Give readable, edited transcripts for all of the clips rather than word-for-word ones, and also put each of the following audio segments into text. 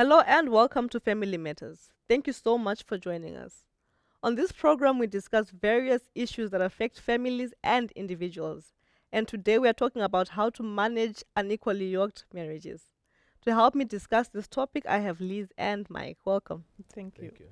Hello and welcome to Family Matters. Thank you so much for joining us. On this program, we discuss various issues that affect families and individuals. And today we are talking about how to manage unequally yoked marriages. To help me discuss this topic, I have Liz and Mike. Welcome. Thank you. Thank you.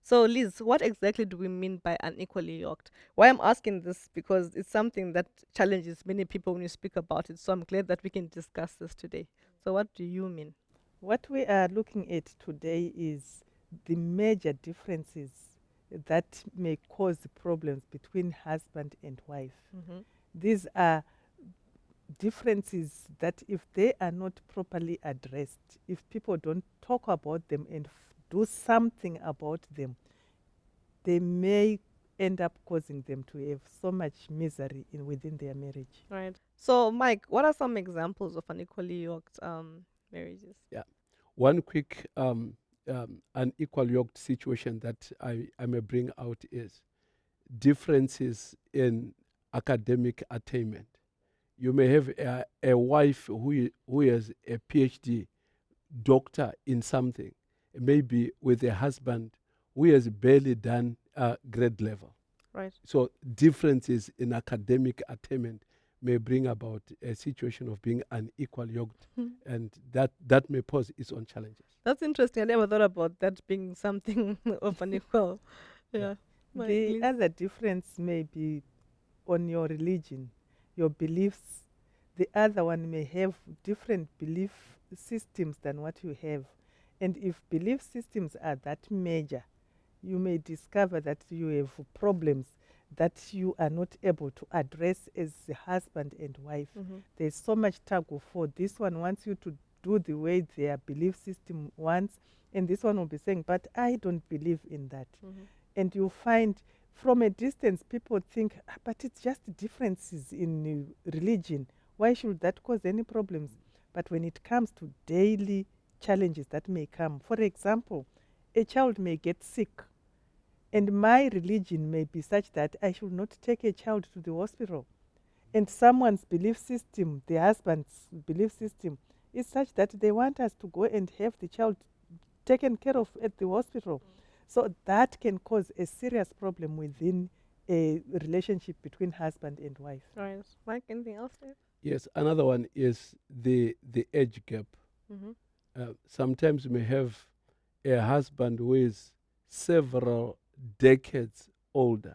So, Liz, what exactly do we mean by unequally yoked? Why I'm asking this because it's something that challenges many people when you speak about it. So, I'm glad that we can discuss this today. So, what do you mean? What we are looking at today is the major differences that may cause problems between husband and wife. Mm-hmm. These are differences that, if they are not properly addressed, if people don't talk about them and do something about them, they may end up causing them to have so much misery within their marriage. Right. So, Mike, what are some examples of unequally yoked marriages? Yeah. One quick unequal yoked situation that I may bring out is differences in academic attainment. You may have a wife who has a PhD, doctor in something, maybe with a husband who has barely done grade level. Right. So differences in academic attainment may bring about a situation of being unequal yoked, and that may pose its own challenges. That's interesting. I never thought about that being something of unequal. Yeah. Yeah. Mike, The please. other difference may be on your religion, your beliefs. The other one may have different belief systems than what you have. And if belief systems are that major, you may discover that you have problems that you are not able to address as a husband and wife. Mm-hmm. There's so much tug of war. This one wants you to do the way their belief system wants, and this one will be saying, but I don't believe in that. Mm-hmm. And you find from a distance people think, but it's just differences in religion. Why should that cause any problems? But when it comes to daily challenges that may come, for example, a child may get sick, and my religion may be such that I should not take a child to the hospital. And someone's belief system, the husband's belief system, is such that they want us to go and have the child taken care of at the hospital. So that can cause a serious problem within a relationship between husband and wife. Right. Mike, anything else there? Yes, another one is the age gap. Mm-hmm. Sometimes you may have a husband who is several decades older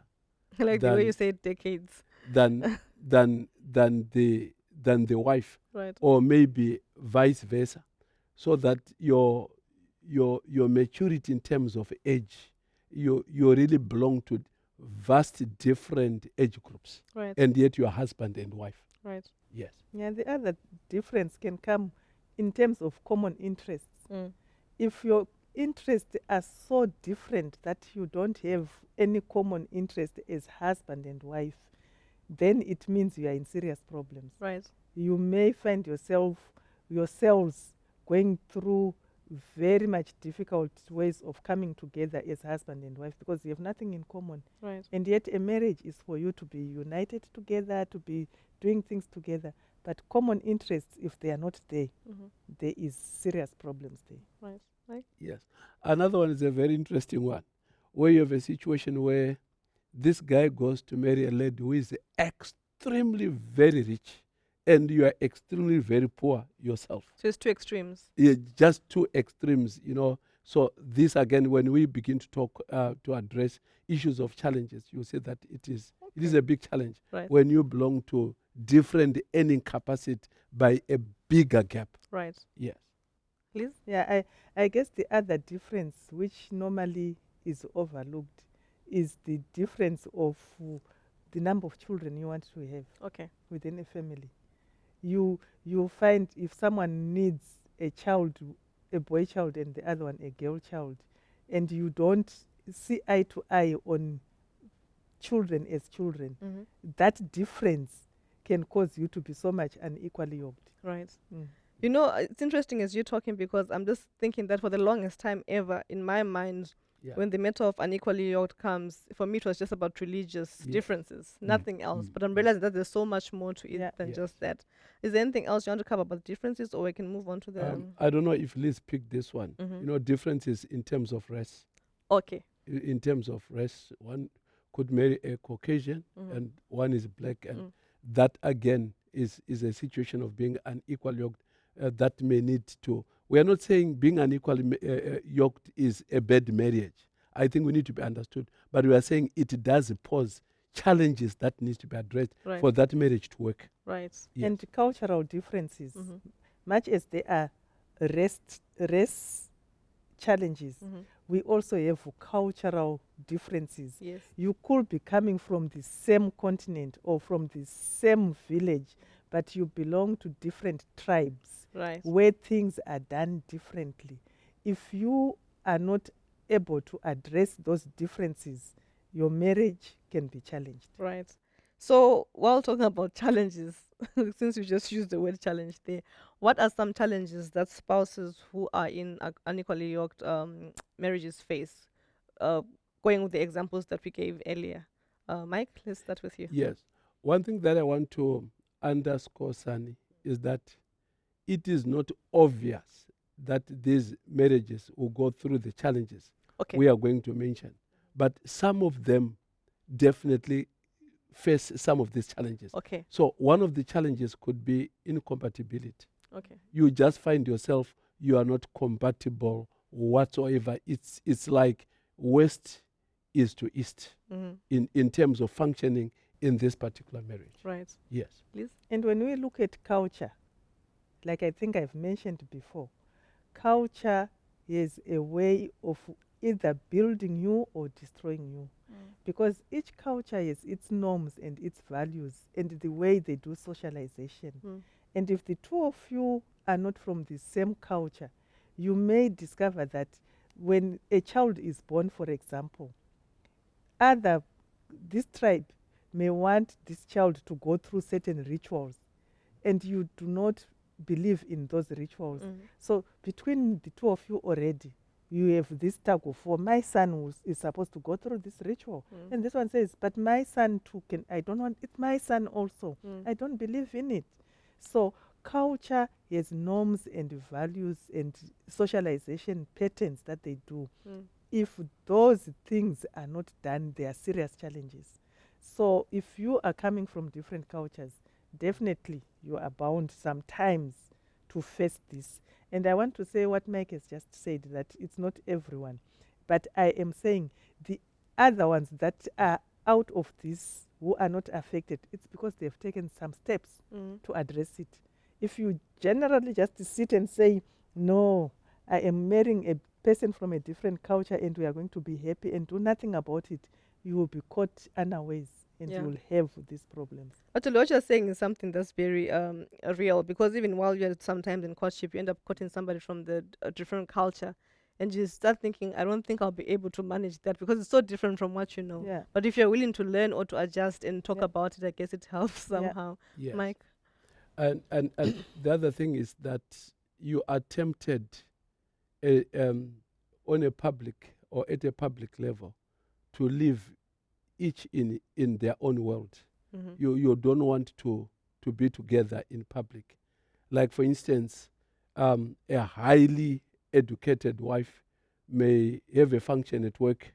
Like the way you than say decades. than than the wife, Right. or maybe vice versa, so that your maturity in terms of age, you really belong to vast different age groups, Right. and yet you are husband and wife. Right. Yes. Yeah, the other difference can come in terms of common interests. Mm. If your interests are so different that you don't have any common interest as husband and wife, then it means you are in serious problems. Right. You may find yourselves going through very much difficult ways of coming together as husband and wife because you have nothing in common. Right. And yet a marriage is for you to be united together, to be doing things together. But common interests, if they are not there, Mm-hmm. there is serious problems there. Right. Mike? Yes. Another one is a very interesting one, where you have a situation where this guy goes to marry a lady who is extremely very rich, and you are extremely very poor yourself. So it's two extremes. Yeah, just two extremes, So this again, when we begin to talk to address issues of challenges, you see that it is a big challenge Right. when you belong to different earning capacity by a bigger gap. Right. Yes. Liz? Yeah, I guess the other difference, which normally is overlooked, is the difference of the number of children you want to have Okay. within a family. You find if someone needs a child, a boy child, and the other one a girl child, and you don't see eye to eye on children as children, Mm-hmm. that difference can cause you to be so much unequally yoked. Right. Mm. You know, it's interesting as you're talking because I'm just thinking that for the longest time ever in my mind, Yeah. When the matter of unequally yoked comes, for me it was just about religious Yes. differences, nothing else. Mm. But I'm realizing that there's so much more to it Yeah. than Yes. just that. Is there anything else you want to cover about differences, or we can move on to the? I don't know if Liz picked this one. Mhm. You know, differences in terms of race. Okay. In terms of race, one could marry a Caucasian Mhm. and one is black, and Mm. that again is a situation of being unequal yoked that may need to. We are not saying being unequally yoked is a bad marriage. I think we need to be understood, but we are saying it does pose challenges that needs to be addressed Right. for that marriage to work. Right. Yes. And cultural differences, Mhm. much as there are race challenges, Mhm. we also have cultural differences. Yes. You could be coming from the same continent or from the same village, but you belong to different tribes Right. where things are done differently. If you are not able to address those differences, your marriage can be challenged. Right. So while talking about challenges, since you just used the word challenge there, what are some challenges that spouses who are in unequally yoked marriages face? Uh, Going with the examples that we gave earlier. Mike, let's start with you. Yes. One thing that I want to underscore, Sunny, is that it is not obvious that these marriages will go through the challenges Okay. we are going to mention. But some of them definitely face some of these challenges. Okay. So one of the challenges could be incompatibility. Okay. You just find yourself, you are not compatible whatsoever. It's like west is to east Mm-hmm. in terms of functioning in this particular marriage. Right. Yes. Please. And when we look at culture, like I think I've mentioned before, culture is a way of either building you or destroying you. Because each culture has its norms and its values and the way they do socialization. Mm. And if the two of you are not from the same culture, you may discover that when a child is born, for example, this tribe may want this child to go through certain rituals, and you do not believe in those rituals. Mm. So between the two of you already, you have this tug of war. My son is supposed to go through this ritual. Mm. And this one says, but my son too can, I don't want, it's my son also. Mm. I don't believe in it. So culture has norms and values and socialization patterns that they do. Mm. If those things are not done, there are serious challenges. So if you are coming from different cultures, definitely you are bound sometimes to face this. And I want to say what Mike has just said, that it's not everyone. But I am saying the other ones that are out of this who are not affected, it's because they've taken some steps Mm. to address it. If you generally just sit and say, no, I am marrying a person from a different culture and we are going to be happy and do nothing about it, you will be caught unawares and Yeah. you will have these problems. Actually, what you're saying is something that's very real, because even while you're sometimes in courtship, you end up quoting somebody from the different culture, and you start thinking, I don't think I'll be able to manage that because it's so different from what you know. Yeah. But if you're willing to learn or to adjust and talk Yeah. about it, I guess it helps Yeah. somehow. Yes. Mike? And the other thing is that you are tempted on a public or at a public level to live each in their own world. Mm-hmm. You don't want to be together in public. Like for instance, a highly educated wife may have a function at work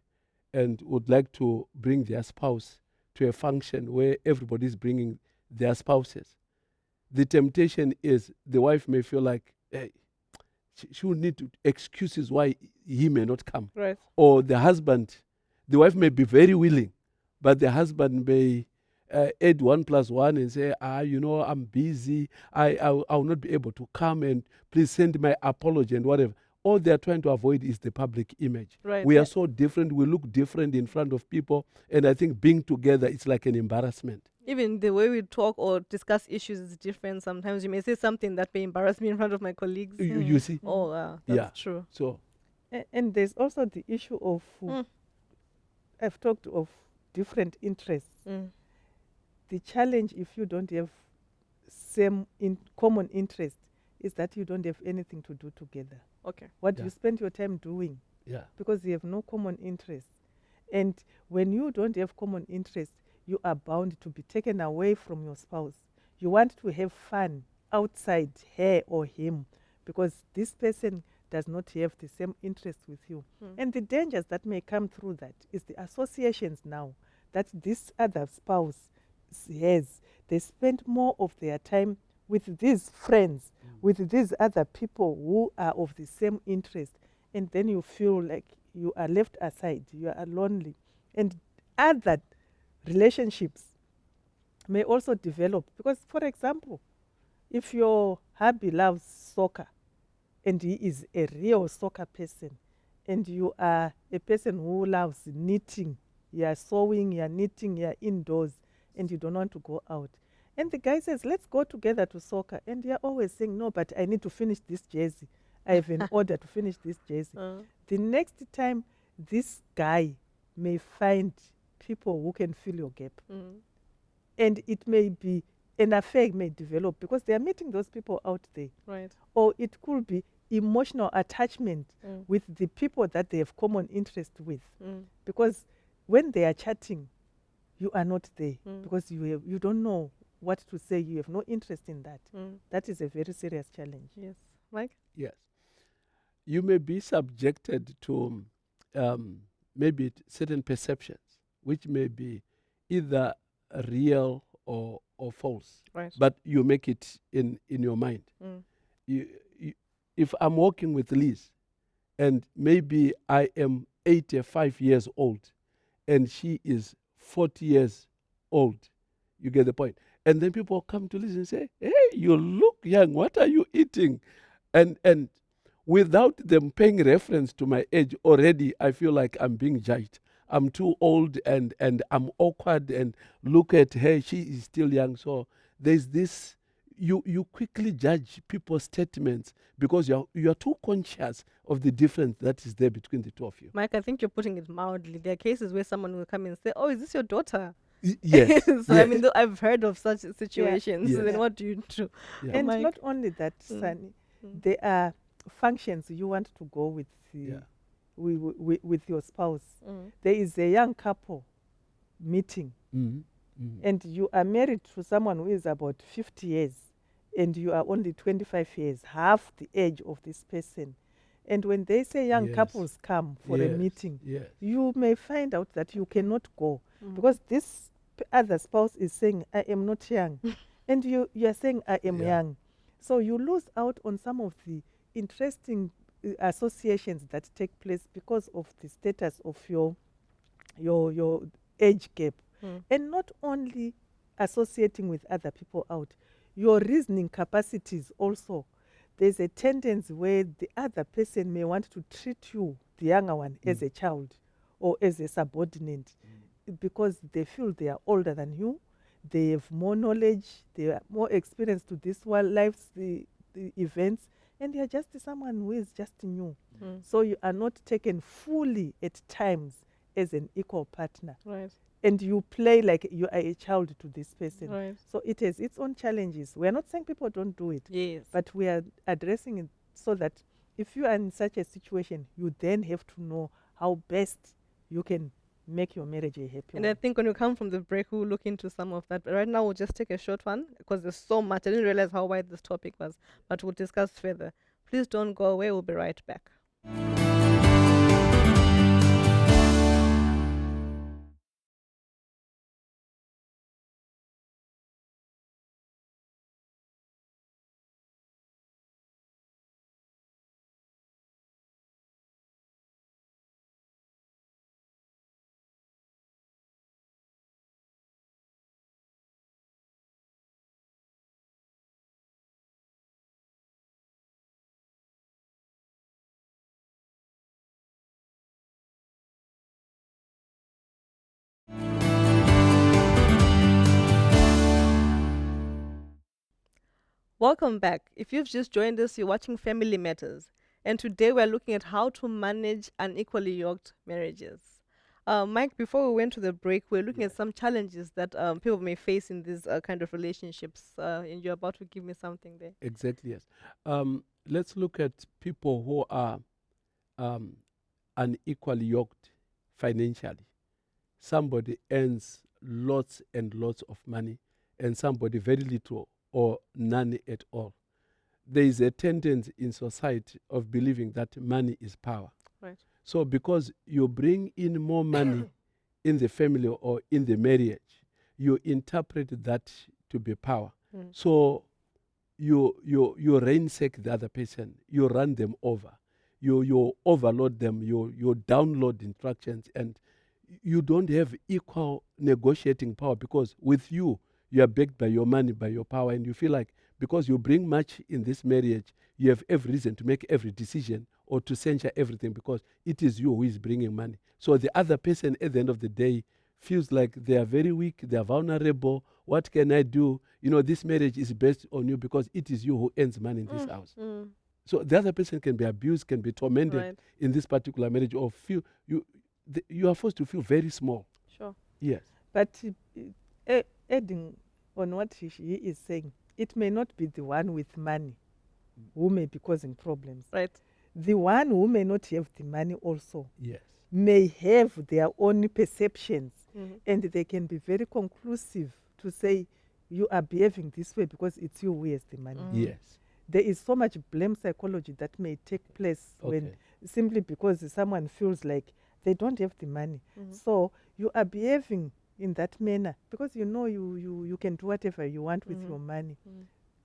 and would like to bring their spouse to a function where everybody is bringing their spouses. The temptation is the wife may feel like, hey, she would need to excuses why he may not come. Right. Or the wife may be very willing, but the husband may add 1+1 and say, I'm busy. I will not be able to come, and please send my apology and whatever. All they are trying to avoid is the public image. Right. We are so different. We look different in front of people. And I think being together, it's like an embarrassment. Even the way we talk or discuss issues is different. Sometimes you may say something that may embarrass me in front of my colleagues. You see? Oh, that's Yeah. true. So, And there's also the issue of, Mm. I've talked of different interests. Mm. The challenge, if you don't have common interest, is that you don't have anything to do together. Okay. What Yeah. you spend your time doing Yeah. because you have no common interest. And when you don't have common interest, you are bound to be taken away from your spouse. You want to have fun outside her or him because this person does not have the same interest with you. Mm. And the dangers that may come through that is the associations now that this other spouse has. They spend more of their time with these friends, with these other people who are of the same interest, and then you feel like you are left aside, you are lonely. And other relationships may also develop because, for example, if your hubby loves soccer and he is a real soccer person, and you are a person who loves knitting, you are sewing, you are knitting, you are indoors, and you don't want to go out, and the guy says, let's go together to soccer, and you're always saying, no, but I need to finish this jersey, I have an order to finish this jersey. The next time, this guy may find people who can fill your gap, Mm. and it may be an affair may develop because they are meeting those people out there. Right. Or it could be emotional attachment Mm. with the people that they have common interest with. Mm. Because when they are chatting, you are not there Mm. because you don't know what to say. You have no interest in that. Mm. That is a very serious challenge. Yes. Mike? Yes. You may be subjected to maybe certain perceptions, which may be either real or false, Right. but you make it in your mind. Mm. You, you, if I'm walking with Liz, and maybe I am 85 years old, and she is 40 years old, you get the point. And then people come to Liz and say, "Hey, you look young. What are you eating?" And without them paying reference to my age, already I feel like I'm being judged. I'm too old and I'm awkward, and look at her, she is still young. So there's this, you quickly judge people's statements because you're too conscious of the difference that is there between the two of you. Mike, I think you're putting it mildly. There are cases where someone will come and say, "Oh, is this your daughter?" Yes. So I yes, mean, I've heard of such situations. Yes. Then Yeah. what do you do? yeah, Oh, And Mike. not only that, Mm. Sunny, Mm. there are functions you want to go with, yeah. with your spouse. Mm. There is a young couple meeting, Mhm, mhm. and you are married to someone who is about 50 years, and you are only 25 years, half the age of this person. And when they say young Yes. couples come for a Yes, meeting, yes. you may find out that you cannot go Mm. because this other spouse is saying, I am not young. And you are saying, I am Yeah. young. So you lose out on some of the interesting associations that take place because of the status of your age gap. Mm. And not only associating with other people out, your reasoning capacities also. There's a tendency where the other person may want to treat you, the younger one, as a child or as a subordinate because they feel they are older than you, they have more knowledge, they are more experienced to this world, life's the events, and they are just someone who is just new. Mm. So you are not taken fully at times as an equal partner. Right. And you play like you are a child to this person. Right. So it has its own challenges. We are not saying people don't do it, Yes. but we are addressing it so that if you are in such a situation, you then have to know how best you can make your marriage a happy And I one. think when we come from the break, we'll look into some of that. But right now, we'll just take a short one because there's so much. I didn't realize how wide this topic was, but we'll discuss further. Please don't go away. We'll be right back. Welcome back. If you've just joined us, you're watching Family Matters. And today we're looking at how to manage unequally yoked marriages. Mike, before we went to the break, we're looking at some challenges that people may face in these kind of relationships. And you're about to give me something there. Exactly, yes. Let's look at people who are um, unequally yoked financially. Somebody earns lots and lots of money, and somebody very little or none at all. There is a tendency in society of believing that money is power. Right. So because you bring in more money in the family or in the marriage, you interpret that to be power. Mm. So you ransack the other person, you run them over, you overload them, you download instructions, and you don't have equal negotiating power, because with you are backed by your money, by your power, and you feel like because you bring much in this marriage, you have every reason to make every decision or to censure everything, because it is you who is bringing money. So the other person at the end of the day feels like they are very weak, they are vulnerable. What can I do? You know, this marriage is based on you because it is you who earns money in this house. Mm. So the other person can be abused, can be tormented Right. in this particular marriage, or feel you are forced to feel very small. Sure. Yes. But adding on what he is saying, it may not be the one with money who may be causing problems. Right. The one who may not have the money also Yes. may have their own perceptions, Mhm. and they can be very conclusive to say you are behaving this way because it's you who has the money. Yes. There is so much blame psychology that may take place when Okay. simply because someone feels like they don't have the money. Mhm. So you are behaving in that manner because you know you can do whatever you want with your money.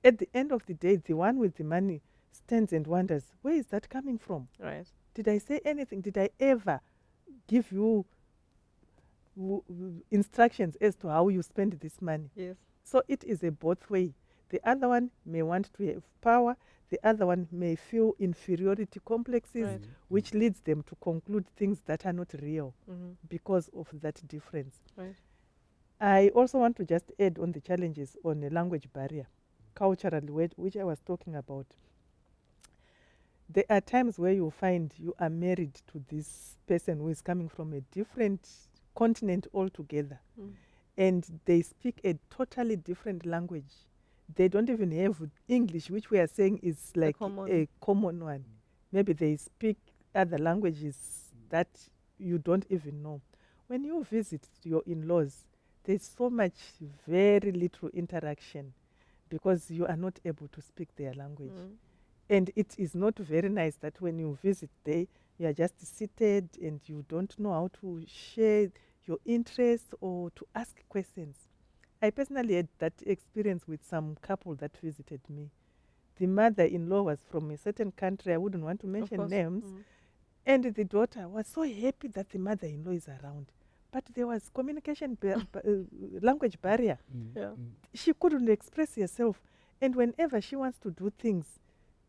At the end of the day, the one with the money stands and wonders, where is that coming from? Right. Did I say anything? Did I ever give you instructions as to how you spend this money? Yes. So it is a both way. The other one may want to have power. The other one may feel inferiority complexes, Right. which leads them to conclude things that are not real Mhm. because of that difference. Right. I also want to just add on the challenges on a language barrier, culturally, which I was talking about. There are times where you find you are married to this person who is coming from a different continent altogether, and they speak a totally different language. They don't even have English, which we are saying is like a common one. Maybe they speak other languages that you don't even know. When you visit your in-laws, there's so much, very little interaction because you are not able to speak their language. And it is not very nice that when you visit there, you are just seated and you don't know how to share your interests or to ask questions. I personally had that experience with some couple that visited me. The mother-in-law was from a certain country, I wouldn't want to mention names, and the daughter was so happy that the mother-in-law is around. But there was communication language barrier. Yeah. She couldn't express herself, and whenever she wants to do things,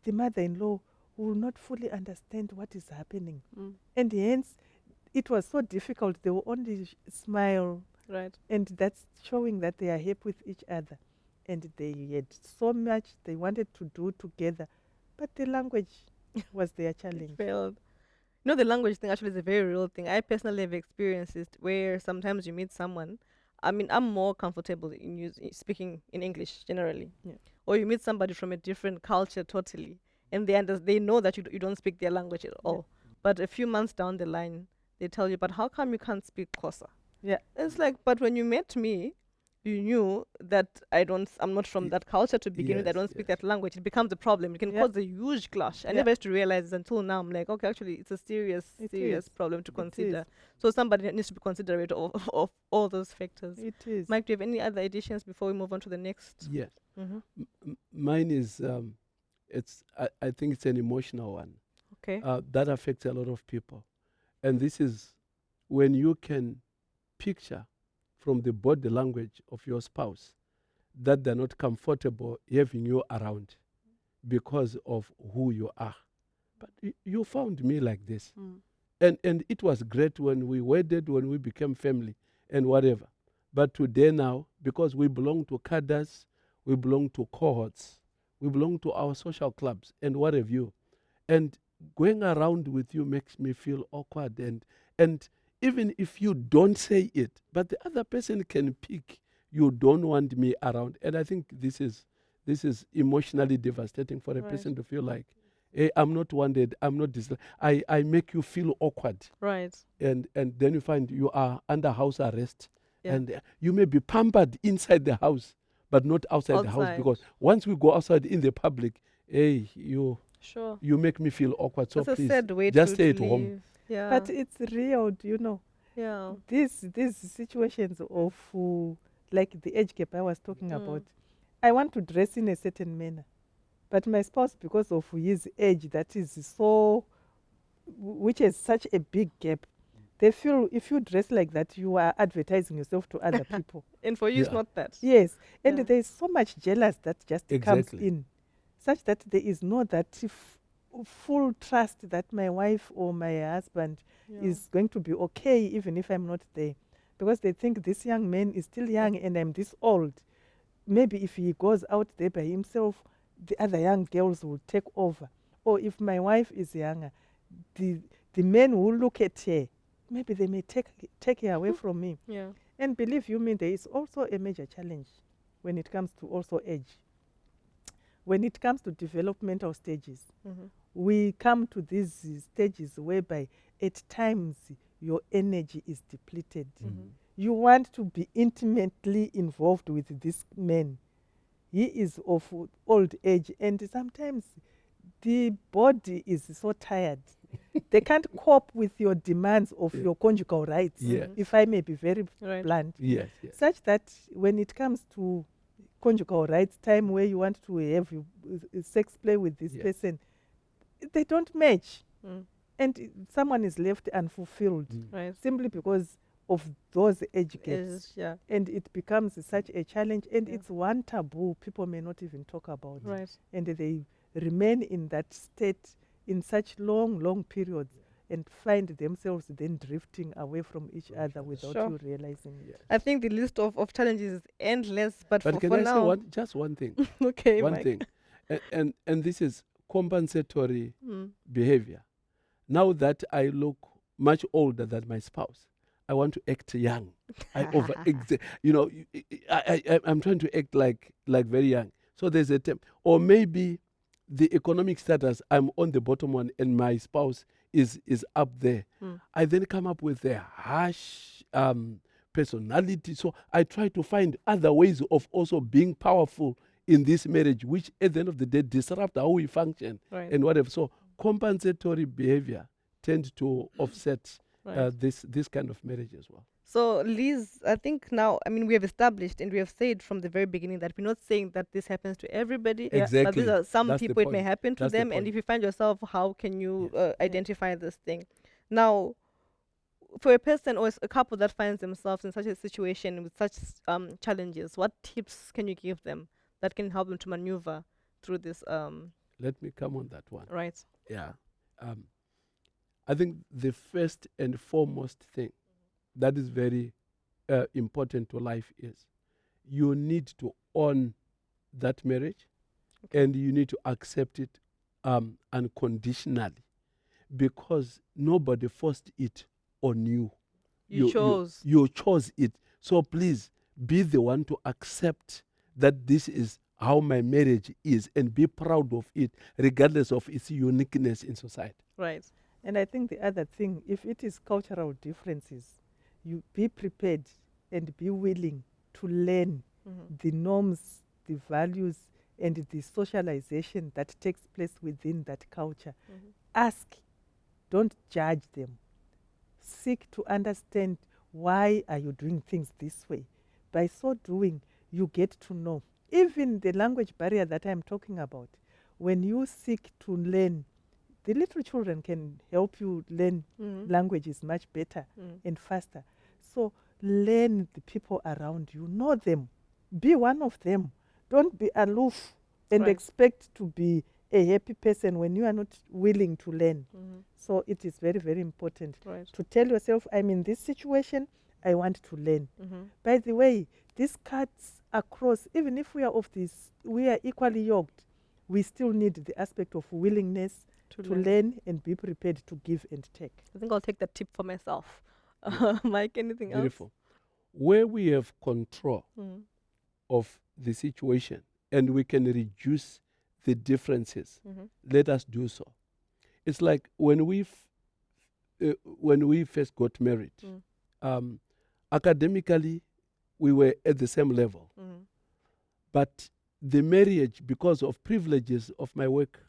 the mother-in-law will not fully understand what is happening. And hence, it was so difficult. They will only smile, Right. and that's showing that they are happy with each other. And they had so much they wanted to do together, but the language was their challenge. Failed. You know, the language thing actually is a very real thing. I personally have experienced it where sometimes you meet someone. I mean, I'm more comfortable in speaking in English generally. Yeah. Or you meet somebody from a different culture totally, and they know that you don't speak their language at all. But a few months down the line, they tell you, but how come you can't speak Xhosa? Yeah. It's like, but when you met me, you knew that I'm not from that culture to begin with. I Yes, don't speak yes. that language. It becomes a problem. It can Yeah. cause a huge clash. I Yeah. never used to realize until now. I'm like, okay, actually, it's a serious is. problem to It consider. is. So somebody needs to be considerate of all those factors. It is. Mike, do you have any other additions before we move on to the next? Yes. Mm-hmm. Mine is I think it's an emotional one. Okay. That affects a lot of people. And this is when you can picture from the body language of your spouse that they're not comfortable having you around because of who you are. But you found me like this. And it was great when we wedded, when we became family and whatever. But today now, because we belong to cadres, we belong to cohorts, we belong to our social clubs and what have you. And going around with you makes me feel awkward. And even if you don't say it, but the other person can pick, you don't want me around. And I think this is emotionally devastating for a Right. person to feel like I'm not wanted, I'm not I make you feel awkward. Right. And then you find you are under house arrest. Yeah. And you may be pampered inside the house, but not outside the house, Outside. because once we go outside in the public, hey, Sure. you make me feel awkward. So That's a please, sad way just to stay at home. live. Yeah. But it's real, you know. yeah. These situations of like the age gap I was talking Mm. about. I want to dress in a certain manner, but my spouse, because of his age, that is so, which has such a big gap, they feel if you dress like that, you are advertising yourself to other people. And for you, it's Yeah. not that. Yes, and Yeah. there is so much jealous that just comes Exactly. in, such that there is no that full trust that my wife or my husband Yeah. is going to be okay even if I'm not there, because they think this young man is still young and I'm this old. Maybe if he goes out there by himself, the other young girls will take over. Or if my wife is younger, the men will look at her. Maybe they may take her away from me. Yeah. And believe you me, there is also a major challenge when it comes to also age. When it comes to developmental stages, Mm-hmm. we come to these stages whereby at times your energy is depleted. Mm-hmm. You want to be intimately involved with this man. He is of old age, and sometimes the body is so tired. They can't cope with your demands of Yeah. your conjugal rights, Yeah. if I may be very Right. blunt. Yes, yes. Such that when it comes to conjugal rights time where you want to have sex play with this Yes. person, they don't match. Mm. And someone is left unfulfilled Right. simply because of those age gaps. Yeah. And it becomes such a challenge, and Yeah. it's one taboo people may not even talk about. Right. And they remain in that state in such long periods and find themselves then drifting away from each other without Sure. you realizing it. Yes. I think the list of challenges is endless, but But can for I say now, just one thing? okay, One Mike. thing. And this is compensatory Mm. behavior. Now that I look much older than my spouse, I want to act young. I over, I'm trying to act like very young. So there's a term, or maybe the economic status, I'm on the bottom one, and my spouse is up there. Mm. I then come up with a harsh personality. So I try to find other ways of also being powerful in this marriage, which at the end of the day disrupt how we function Right. and whatever. So compensatory behavior tend to offset Right. this kind of marriage as well. So, Liz, I think now, I mean, we have established and we have said from the very beginning that we're not saying that this happens to everybody. Yeah. But Exactly. these are some That's the people, it may point. happen to That's the them. And point. if you find yourself, how can you Yes. identify this thing? Now, for a person or a couple that finds themselves in such a situation with such challenges, what tips can you give them that can help them to maneuver through this? Let me come on that one. Right. Yeah. I think the first and foremost thing that is very important to life is you need to own that marriage, Okay. and you need to accept it unconditionally, because nobody forced it on you. You chose. You chose it. So please be the one to accept that this is how my marriage is, and be proud of it, regardless of its uniqueness in society. Right. And I think the other thing, if it is cultural differences, you be prepared and be willing to learn Mm-hmm. the norms, the values, and the socialization that takes place within that culture. Mm-hmm. Ask, don't judge them. Seek to understand why are you doing things this way. By so doing, you get to know. Even the language barrier that I'm talking about, when you seek to learn, the little children can help you learn Mm-hmm. languages much better and faster. So learn the people around you, know them, be one of them. Don't be aloof and Right. expect to be a happy person when you are not willing to learn. Mm-hmm. So it is very, very important Right. to tell yourself, I'm in this situation, I want to learn. Mm-hmm. By the way, this cuts across, even if we are equally yoked, we still need the aspect of willingness to learn and be prepared to give and take. I think I'll take that tip for myself. Mike, anything Beautiful. Where we have control else? Mm. of the situation and we can reduce the differences, Mm-hmm. let us do so. It's like when we first got married, Mm. um, academically, we were at the same level. Mm. But the marriage, because of privileges of my work,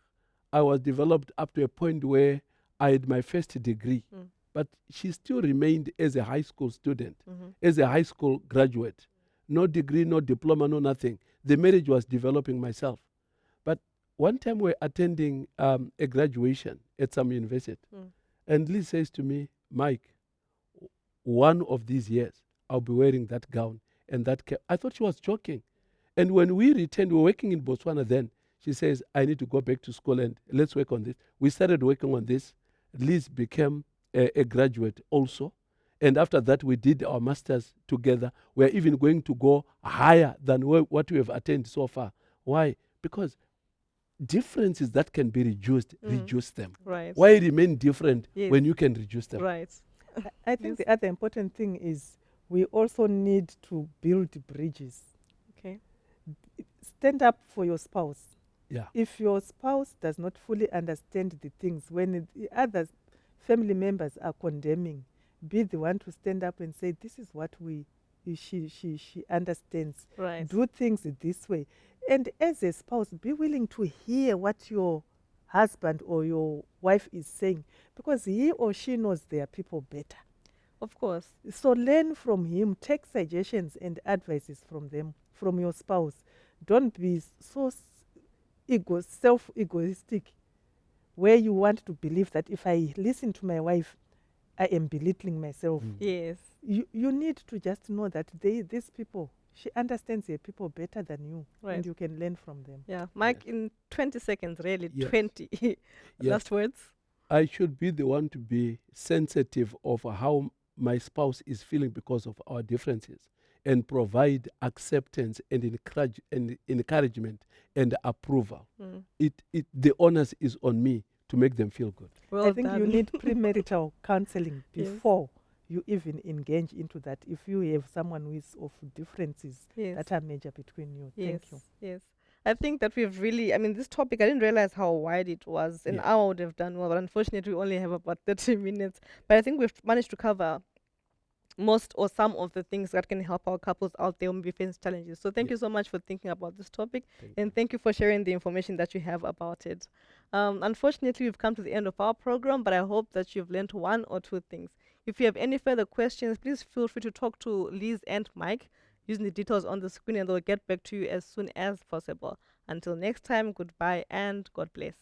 I was developed up to a point where I had my first degree. Mm. But she still remained as a high school student, Mm-hmm. as a high school graduate. No degree, no diploma, no nothing. The marriage was developing myself. But one time we're attending a graduation at some university, Mm. and Liz says to me, Mike, one of these years, I'll be wearing that gown and that cap. I thought she was joking. And when we returned, we were working in Botswana then. She says, I need to go back to school and let's work on this. We started working on this. Liz became a graduate also. And after that, we did our masters together. We're even going to go higher than what we have attained so far. Why? Because differences that can be reduced, reduce them. Right. Why remain different Yes. when you can reduce them? Right. I think Yes. the other important thing is we also need to build bridges. Okay. Stand up for your spouse. Yeah. If your spouse does not fully understand the things, when the other family members are condemning, be the one to stand up and say, this is what she understands. Right. Do things this way. And as a spouse, be willing to hear what your husband or your wife is saying, because he or she knows their people better. Of course. So learn from him, take suggestions and advices from them, from your spouse. Don't be so self-egoistic, where you want to believe that if I listen to my wife, I am belittling myself. Yes. You need to just know that these people, she understands their people better than you, Right. and you can learn from them. Yeah. Mike, Yes. in 20 seconds, really, Yes. 20. Yes. Last words. I should be the one to be sensitive of how my spouse is feeling because of our differences and provide acceptance and encouragement and approval. Mm. The onus is on me to make them feel good. Well I think done. you need premarital counseling Yes. before you even engage into that, if you have someone who is of differences Yes. that are major between you. Yes. Thank you. Yes. I think that we've really, I mean, this topic, I didn't realize how wide it was. An Yeah. hour would have done well, but unfortunately, we only have about 30 minutes. But I think we've managed to cover most or some of the things that can help our couples out there who maybe face challenges. So thank you Yes. so much for thinking about this topic, Thank and you. thank you for sharing the information that you have about it. Unfortunately, we've come to the end of our program, but I hope that you've learned one or two things. If you have any further questions, please feel free to talk to Liz and Mike using the details on the screen, and they'll get back to you as soon as possible. Until next time, goodbye and God bless.